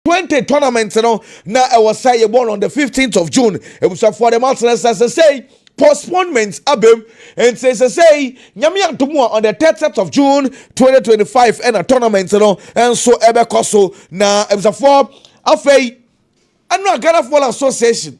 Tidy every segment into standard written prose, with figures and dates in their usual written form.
20 tournaments, now I was say born on the 15th of June. It was for the Martinez as I say postponements abem and says say Nyamian Tumu on the 30th of June 2025 and a tournament, and so Ebekoso now it was for Afei and no Ghana Football Association.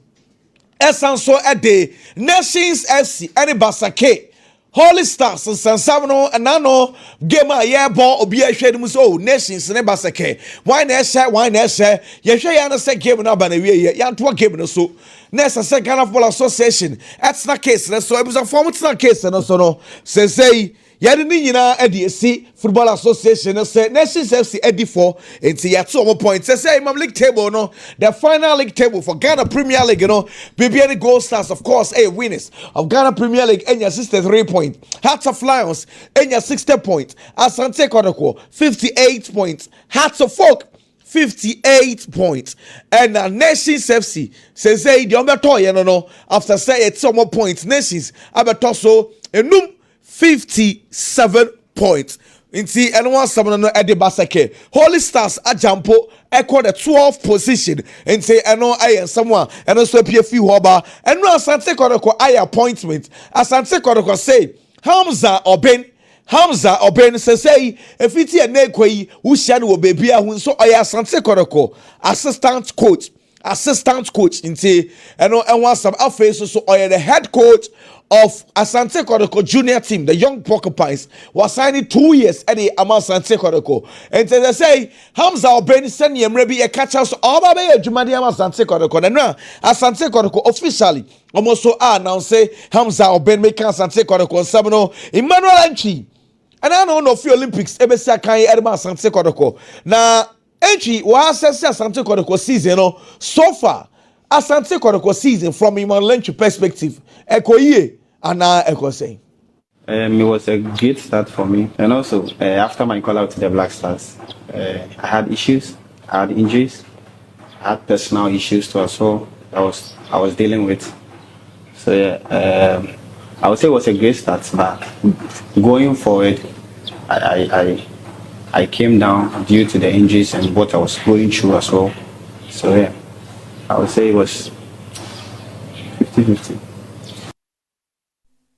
Esanso a day Nations FC and Basake. Holy Stars and Sansavano and Nano game a year ball or be a shade muso nations and Basake. Why Nesha, Yeshayana said game in Abanaway, Yantua game no so. Nessa second of Football Association. That's not case, so it was a former case and also no. Say, Yadina Eddie Football Association say Nations FC Eddie 4 it's yet 2 points. Say league table no the final league table for Ghana Premier League BBN Gold Stars of course winners of Ghana Premier League and 63 points. Hearts of Lions and 60 points. Asante Kotoko 58 points. Hearts of Folk 58 points. And Nations FC says the Ometo no after say it's some more points. Nations Abatoso enum 57 points. Inti anyone someone no Eddie Basake. Holy Stars Ajampo echo the 12th position. And say ano I someone and also PFU Hoba. And no Asante Kotoko I appointment. Asante Kotoko say Hamza Oben say if it's a nekwe who shall baby who so I Asante Kotoko assistant coach inti and one some face so I the head coach of Asante Kotoko junior team, the young Porcupines, was signing 2 years at the Asante Kotoko. And they say, Hamza Oben send him maybe a catch us all by a Jumadi Asante Kotoko. And now, Asante Kotoko officially almost so now say Hamza Oben make Asante Kotoko Sabino, Emmanuel Anchi. And I don't know if the Olympics ever say Kai Edma Asante Kotoko. Now, Anchi was Asante Kotoko season so far. Asante Kotoko season from Emmanuel Anchi perspective. Eko ye and now Eko say. It was a great start for me, and also after my call out to the Black Stars, I had issues, I had injuries, I had personal issues too as well. I was dealing with. So yeah, I would say it was a great start, but going forward, I came down due to the injuries and what I was going through as well. So yeah, I would say it was 50-50.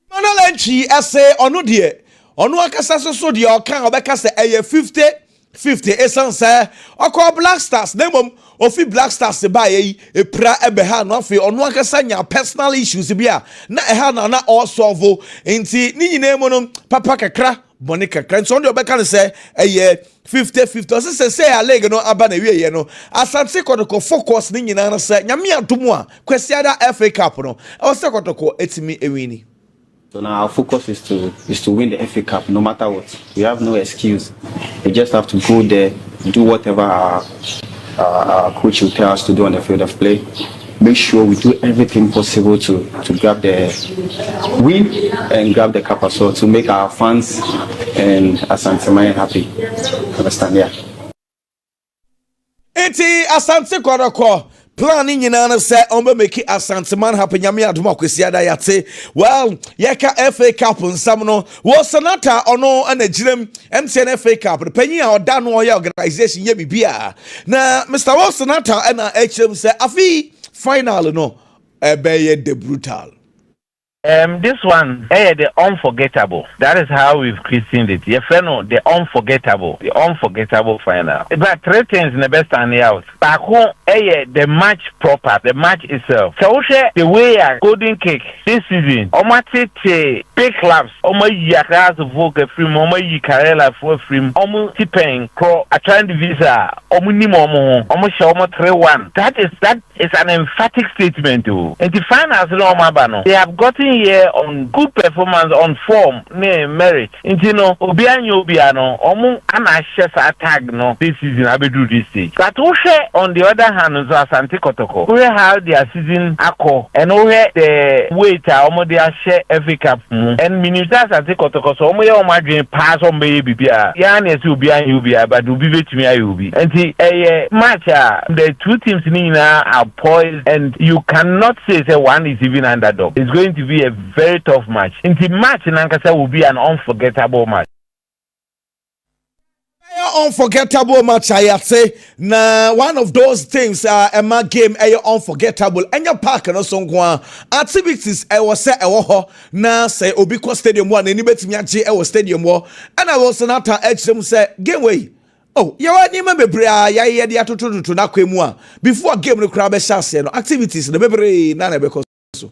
Manalachi essay onu die onu akasa so die o kan obeka say 50-50 esan say okọ Black Stars nemom ofi Black Stars ba yi epra ebeha no afi onu akasa nya personal issues bia na eha na all solve enti ni nyina mu no papa kakra boni kakra so on obeka say 50-50 so say a leg no aba na wie no Asante Kotoko focus ni nyina na say nyame adomu a kwesi ada FA Cup no Asante Kotoko etimi ewini. So now our focus is to win the FA Cup no matter what. We have no excuse. We just have to go there, do whatever our coach will tell us to do on the field of play. Make sure we do everything possible to grab the win and grab the cup as well to make our fans and Asante Man happy. Understand? Yeah. Eti Asante Kotoko planning nyina say ombe make Asante Man happy nyame adoma kwesiada yate well yeka FA Cup nsam no wo senata ono anagirem MTN FA Cup the penny a oda no your organization ye bibia na Mr. Senata na HM say afi final no ebe de brutal. This one, the unforgettable. That is how we've christened it. The unforgettable final. But 3 things in the best and the out. Back home, the match proper, the match itself. So the way a golden cake this season. Omati big clubs. Omo yakras voke free. Omo yikarela for free. Omo tipen crow. A trying visa. Omo ni momo. Omo shomo 3-1. That is an emphatic statement too. And the finals no mabano. They have gotten here on good performance, on form, merit. And you know, Obiano, Omu Anashes attack no this season abedu this stage. But on the other hand, Asante Kotoko, we have their season acco and where the waiter Omo their share FA Cup and Minister Asante Kotoko, so Omo dream pass on baby bia. Yan is Ubia, but Ubi to me Ubi. And the match the two teams are poised, and you cannot say one is even underdog. It's going to be a very tough match. In the match in Ankasa will be an unforgettable match. unforgettable match I say na one of those things Emma game unforgettable enya park no so nko activities was say ho na say obi ko stadium one ani betimi age stadium wo and I was not them say game way oh you want nima bebre ya de atototo na kwemu a before game no kra be shase no activities no bebre na be ko so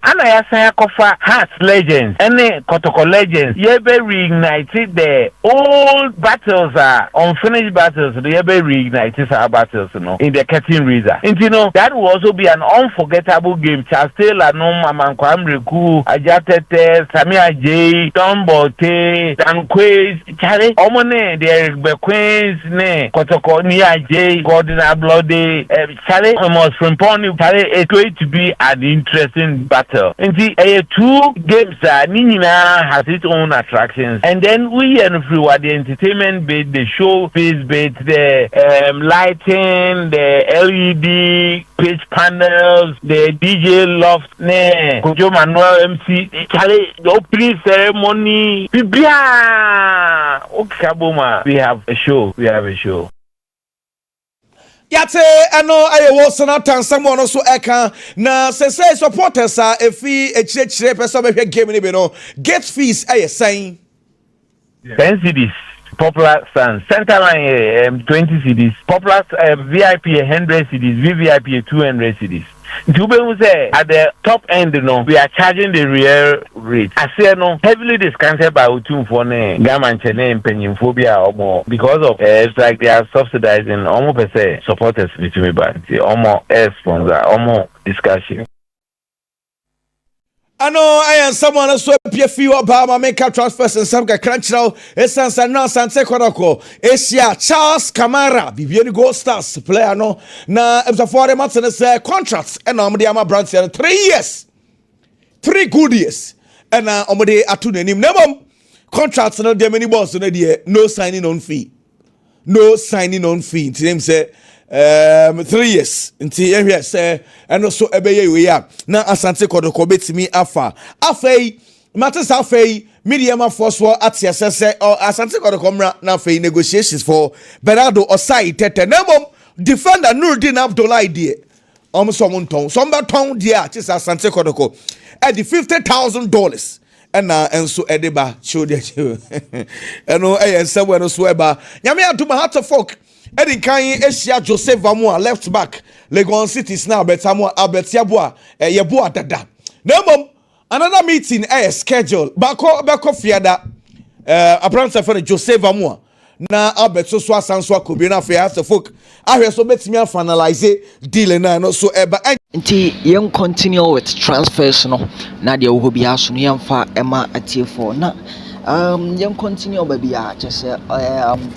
Ana ya say kofa Hearts Legends any Kotoko Legends ye be reignited the old battles are unfinished battles ye be reignited our battles in the curtain raiser. And that will also be an unforgettable game. Charles Taylor no Mamanko Amreku Ajatete Sami Ajay Tom Bote Dan Quiz Chare Omone the Bequins ne Kotoko ni Ajay Gordon Ablode Chare almost from Pony Chare it's going to be an interesting battle. And the two games Nina has its own attractions, and then we and through the entertainment bit, the show bit, the lighting, the LED pitch panels, the DJ loft, Kojo Manuel MC, the opening ceremony, Okaboma. We have a show. Yate ano aye wo sonatan someone also eka na say supporters are efi echire person be game ni be no get fees aye sign 10 CDs popular stand center line 20 CDs popular VIP 100 CDs VVIP 200 CDs. We say at the top end, we are charging the real rate. I say heavily discounted by Utum for Gaman Chene and Peninphobia or more because of it's like they are subsidizing almost per se supporters between but almost air sponsor, almost discussion. I know I am someone else who appear few about my make transfers and some crunch now. Essence and now Asante Kotoko. Asia Charles Kamara, Vivian Gold Stars player no. Na if the 4 months and contracts and I'm the brand 3 years. 3 good years. And now I'm the atune nim nebom contracts no there many boss no signing on fee. No signing on fee. Them say 3 years until here say and also ebeye we ya na Asante Kotoko betimi afei matters afei medium force war at say Asante Kotoko mra na afei negotiations for Bernardo Osai tete nemom defender Nuruddin Abdullah die so monton so mbaton dia chisa Asante Kotoko at the $50,000 and so edeba show there eno somewhere no so eba nyame aduma heart of folk Eddie Kanye Asia Joseph Vamua left back Legon City now Betamua Albert Yabua Yabua Dada. Nemom another meeting schedule bako fiada apprentice for Joseph Vamua na Albert so Sanswa Kubina for after folk I so bet me finalize deal na no so eba nti yen continue with transfers no na de wo bia so no yemfa ema atiefo na young continue baby just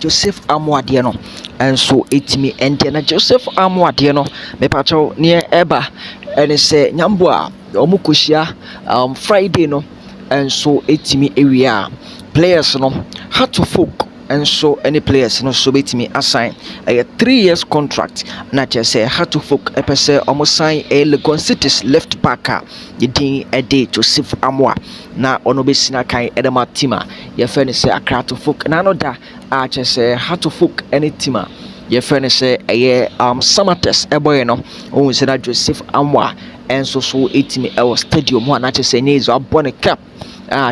Joseph Amwade no and so etimi ente na Joseph Amwade no me pacho near eba and say nyambo a omukoshia Friday no and so etimi area players no had to folk and so any players no so betimi assign a 3 years contract na just say had to folk e pese almost sign a Legon City's left backer yedin ede Joseph Amwa na ono besina kan edema tima ye fe ne say Accra to folk na no da a just say had to folk any tima ye fe ne say Samates eboy no o say that Joseph Amwa and so etimi e was stadium one na just say nezo abone cap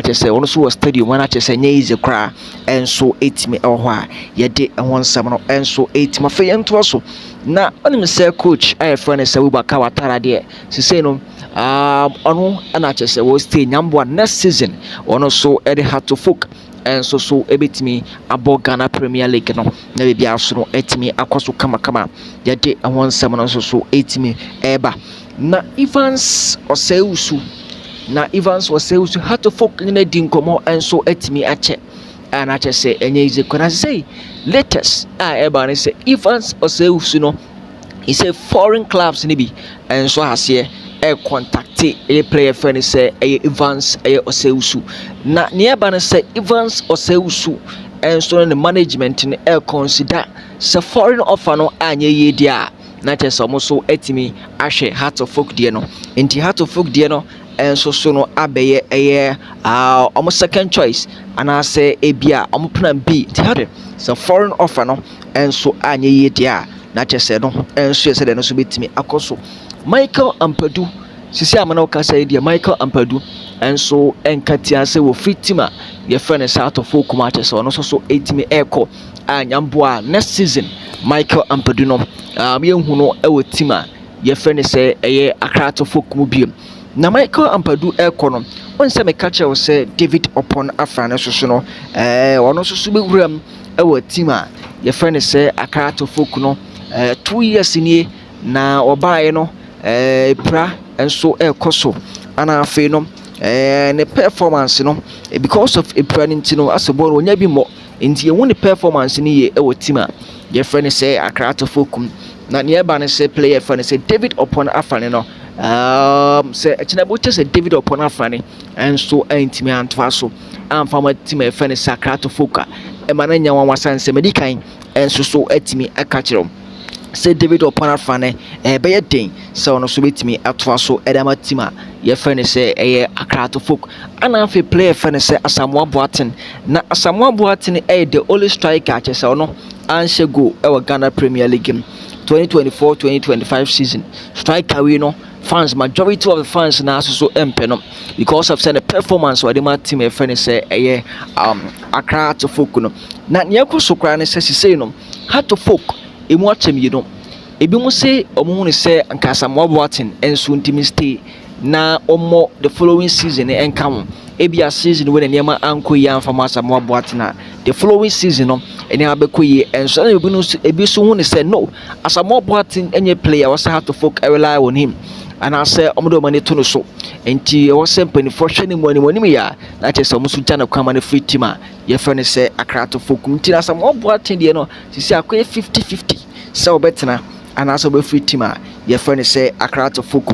just say ono so stadium one just say easy cry and so etimi ehwa ye de ehon sam no and so etimi fe yento so na onim say coach I friend say Ubaka Watara de say no ono na just say we stay nyambo next season ono so e had to folk and so ebetimi abo Ghana Premier League no na be bia so no etimi akoso kama ye de ehon sam no so etimi eba na Evans Oseusu had to folk in a dinkomo and so etimi ache and I just say enye is gonna say latest everybody say Evans Oseusu no he say foreign clubs nibi and so has here contact a player friend say Evans Oseusu na nearby say Evans Oseusu and so the management in consider say foreign offer no anye ye dia na just almost so etimi ashe hat of folk die no inti hat of folk die no enso so no abeye eye omo second choice anaasɛ ebia omo plan B ti hade so foreign offer no enso anye ye dia na kyesɛ no enso yɛ sɛ de no so betimi akoso Michael Ampadu sisi amana okasa ye dia Michael Ampadu enso enkatia sɛ wo free team a ye friend South of Okuma kyesɛ ono so etimi eko anyamboa next season Michael Ampadu no yehu no ewo team a ye friend sɛ eye Accra to Okuma biem na Michael Ampadu ekono onse me catch we say David upon afrane so no ono so be wuram ewo team a ye friend say Accra to folk no 2 years nie na obae no pra enso ekoso ana afi no ne performance no because of a planning no aseboro onya bi mo nti ye woni performance ni ye ewo team a ye friend say Accra to folk na ne ba ne say player friend say David upon afrane no say Chinabo say David upon afrane enso antimi antwa so amfama team e friend say Accra to folk e ma na nya wan wasanse medikan enso so atimi akachiro say David upon afrane be ye den say ono so betimi atwa so edama team a ye friend say Accra to folk ana afi player friend say Asamoah Boateng na Asamoah Boateng the only striker say ono anshe go e Ghana Premier League 2024-2025 season striker we no fans majority of the fans na so empe no because of say the performance of the team e friend say Accra to folk no na ne yakoso kra ne say no how to folk emu athem yi no ebi mu say omo hu ne say ankasa Asamoah Boateng enso ntimi stay na omo the following season enka ho ebi a season when niam anko yi amfama Asamoah Boateng the following season no ene abeko yi enso na ebi so hu ne say no Asamoah Boateng enye player was how to folk rely on him and I say omodo mani to no so enti was simply for hwene mu ya na che say omo so jana kwa mani free team a ye friend say Accra to folk enti Asamoah Boateng de no sisi akoye 50-50 so betena and also be free team a ye friend say Accra to folk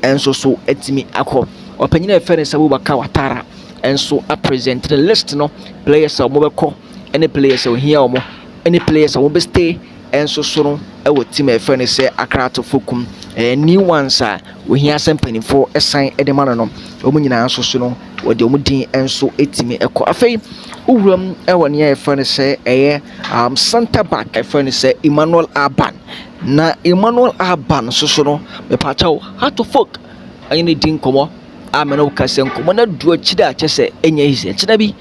enso so etimi akọ opanyina friend say Bubaka Watara enso a present the list no players omo beko any players o hia omo any players omo be stay enso so no ewo team e friend say Accra to folk new ones a we hear something for assign edemano no omo nyina so so no we de omo din enso etimi ekọ afei uwuram ewo ne e friend say center back e friend say Emmanuel Aban na Emmanuel Aban so no me pachaw how to folk ayine din komo amena ukase nkomo na duo chida kyese enya hise chida bi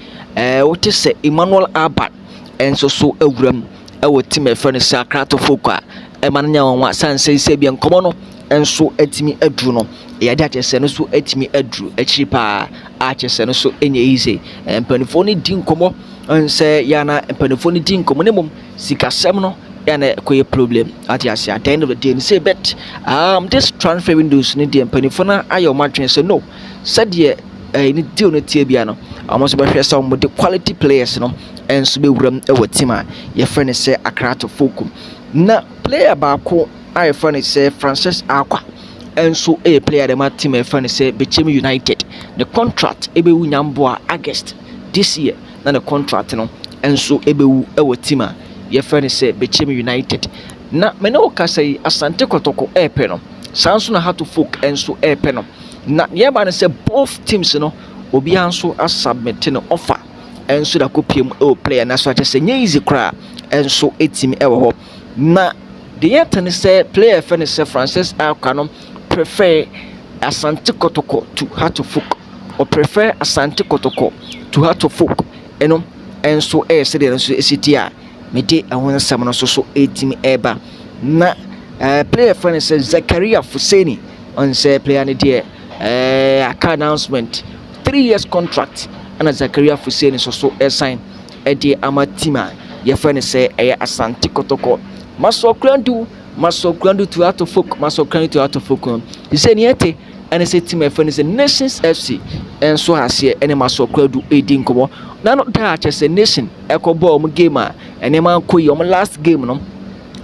wote se Emmanuel Aban enso so awuram ewo team e friend say Accra to folk a emananya wanwa sanse se bi nkomo no enso atimi aduru no ya de akyese no so atimi aduru akiri pa akyese no so enya hise empanifo ni din komo ense ya na empanifo ni din komo ne mom sikasem no yana koye problem at the end of the day say bet this transfer windows ni the empanifo na ayo matchen say no said ye ni deal no tie bia no almost be hwese some the quality players no enso be wuram e wa team a ye friend say Accra to folk na player ba ko I friend say Francis Akwa enso a player the team e friend say Bechem United the contract ebe wu nyambo August this year na the contract no enso ebe wu e wa team a ye friend say Bechem United na me no ka say Asante Kotoko epe no sanso na how to folk enso epe no na ye ba say both teams no obi anso submit no offer enso da kopiem e player na so ache say nye easy kra enso etimi e wo ho na the yet say player friend say Francis Akano prefer Asante Kotoko to how to folk or prefer Asante Kotoko to how to folk enso say the enso esitia me de awon sam no so etimi eba na player friend say Zakaria Fuseni on say player ne de aka announcement 3 years contract and Zakaria Fuseni so sign e de amatima ye friend say Asante Kotoko Maso Krandu to out of folk Maso Krandu to out of folk he say niete and say team friend is Nations FC and so has here any Maso Krandu edin komo na no da che say nation ekobo om game a ene man koyi om last game no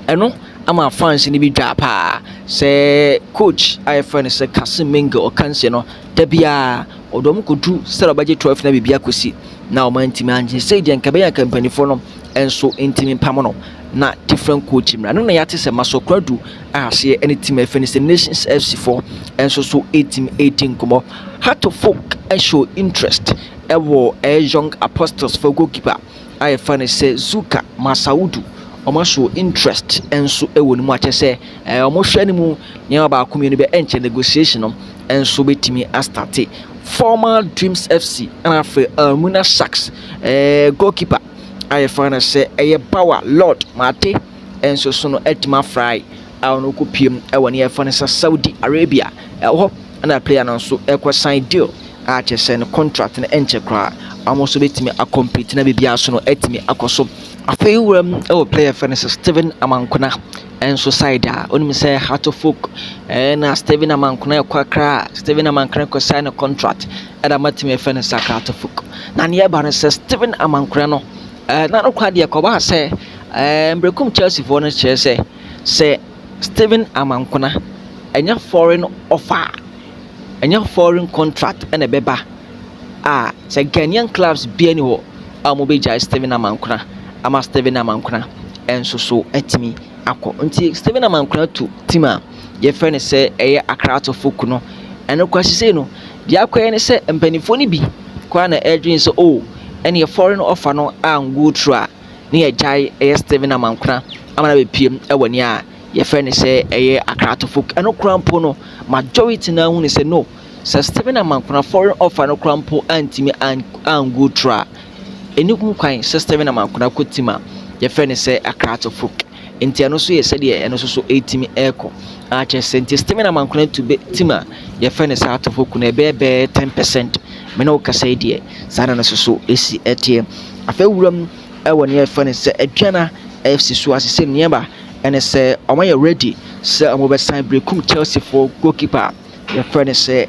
eno ama fans ni bi dwa pa say coach I friend say Kasim Menga o kanse no da bia odom kodu sera baje 12 na bibia kosi na o man team anje say de nkabe ya company for no enso intimi pamono na different coach mra no na yate se Masokradu ahye any team finish Nations FC4 enso so 18 komo Heart of Folk show interest ewo young apostles for goalkeeper I find say Zuka Masaudu omo show interest enso ewo ni mu ache se omo hwe ni mu nya ba akomie ni be enche negotiation no enso betimi astarte former Dreams FC and after Muna Sharks goalkeeper I find say power Lord Mate enso so no etima fry no ko piem ewo ne find say Saudi Arabia ho and a player no so sign deal a che say no contract na enche kra almost betimi a compete na bibia so no etimi akoso afei player find say Steven Amankuna enso side onim say Heart of Folk na Steven Amankuna kwakra Steven Amankuna ko sign a contract and amatimi find say Heart of Folk na ne ba no say Steven Amankuna no na no kwa de ko ba say mbrekum Chelsea for no che say Steven Amankuna enya foreign offer enya foreign contract and a beba say Ghanaian clubs bi ani ho amobeja Steven Amankuna ama Steven Amankuna enso so etimi akọ nti Steven Amankuna to team a ye friend say Accra to Folk no eno kwasi say no dia kwaye ne say mpanifo ni bi kwa na edwin so any foreign offer no go through a ne agai Steven Amankuna amana be piem ewani a ye friend say Accra to Folk eno krampo no majority na hu ne say no say Steven Amankuna foreign offer no krampo antimi go through a eni kum kwan say Steven Amankuna ko team a ye friend say Accra to Folk enti ano so ye said ye eno so 18 eko a che senti Steven Amankuna to be team a ye friend say Heart of Folk na be 10% me no ka say die sana no so esi etie afa wuram ewo ne ye friend say aduana FC so asese nieba ene say omo ye ready say omo be sign brekum Chelsea for goalkeeper ye friend say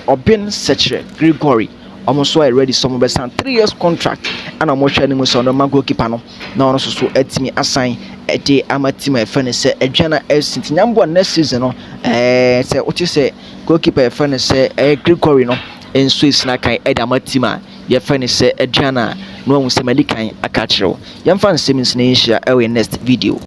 Obin Sechere Gregory almost so ready some be sign 3 years contract and I'm watching him so no man goalkeeper no na ono so etimi assign ede amatima e friend say aduana FC tinyambo next season no say what say goalkeeper e friend say Gregory no enso isna kan ede amatima ye friend say aduana no hu say medikan akachiro yemfa nsem nsina nhia e next video.